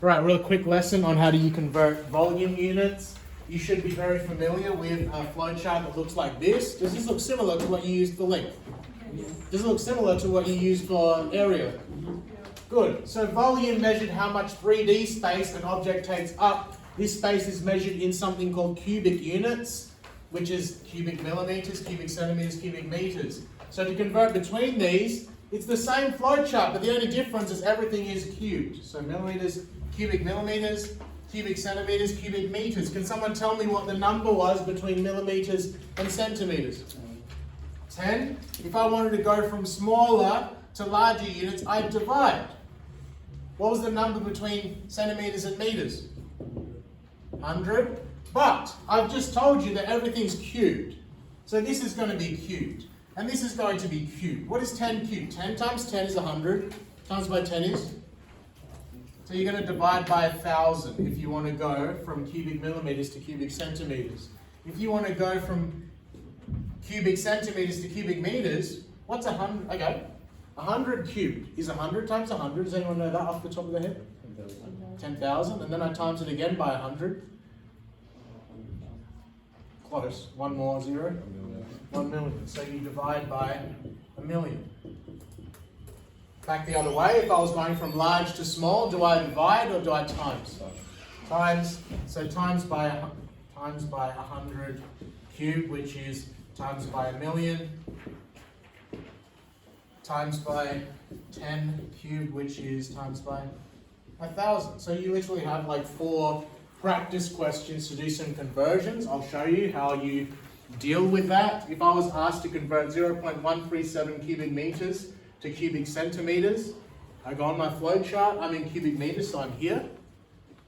Right, real quick lesson on how do you convert volume units. You should be very familiar with a flowchart that looks like this. Does this look similar to what you used for length? Does it look similar to what you used for area? Good. So volume measured how much 3D space an object takes up. This space is measured in something called cubic units, which is cubic millimeters, cubic centimeters, cubic meters. So to convert between these, it's the same flowchart, but the only difference is everything is cubed. So millimeters, cubic millimeters, cubic centimeters, cubic meters. Can someone tell me what the number was between millimeters and centimeters? 10. If I wanted to go from smaller to larger units, I'd divide. What was the number between centimeters and meters? 100. But I've just told you that everything's cubed. So this is going to be cubed. And this is going to be cubed. What is 10 cubed? 10 times 10 is 100. Times by 10 is? So you're going to divide by 1,000 if you want to go from cubic millimeters to cubic centimeters. If you want to go from cubic centimeters to cubic meters, what's 100? Okay, 100 cubed is 100 times 100. Does anyone know that off the top of their head? 10,000. And then I times it again by 100. Close. One more zero. 1 million. So you divide by 1,000,000. Back the other way, if I was going from large to small, do I divide or do I times? Times. So times by 100 cubed, which is times by 1,000,000, times by 10 cubed, which is times by 1,000. So you literally have like 4 practice questions to do some conversions. I'll show you how you deal with that. If I was asked to convert 0.137 cubic meters to cubic centimeters, I go on my flow chart, I'm in cubic meters, so I'm here.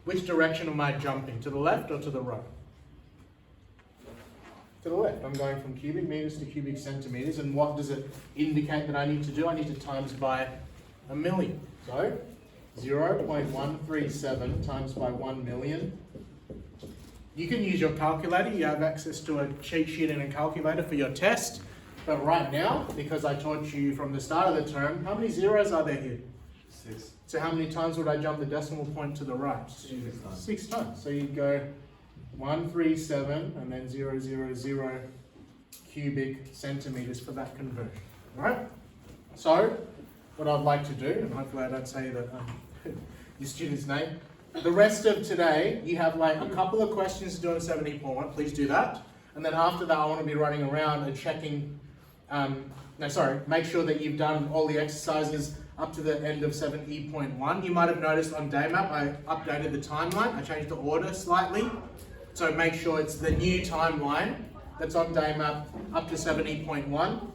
Which direction am I jumping? To the left or to the right? To the left. I'm going from cubic meters to cubic centimeters, and what does it indicate that I need to do? I need to times by 1,000,000. So 0.137 times by 1,000,000. You can use your calculator. You have access to a cheat sheet and a calculator for your test. But right now, because I taught you from the start of the term, how many zeros are there here? 6. So how many times would I jump the decimal point to the right? 6 times. 6 times. So you'd go 137 and then 000 cubic centimeters for that conversion. Alright? So, what I'd like to do, and hopefully I don't say that your student's name, the rest of today, you have like a couple of questions to do on 7E.1, please do that. And then after that, I want to be running around and checking, make sure that you've done all the exercises up to the end of 7E.1. You might have noticed on Daymap, I updated the timeline. I changed the order slightly. So make sure it's the new timeline that's on Daymap up to 7E.1.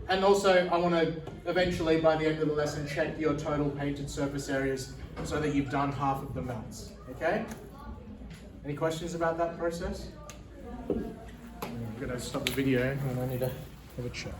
And also, I want to eventually, by the end of the lesson, check your total painted surface areas so that you've done half of the melts. Okay? Any questions about that process? I'm going to stop the video and I need to have a chat.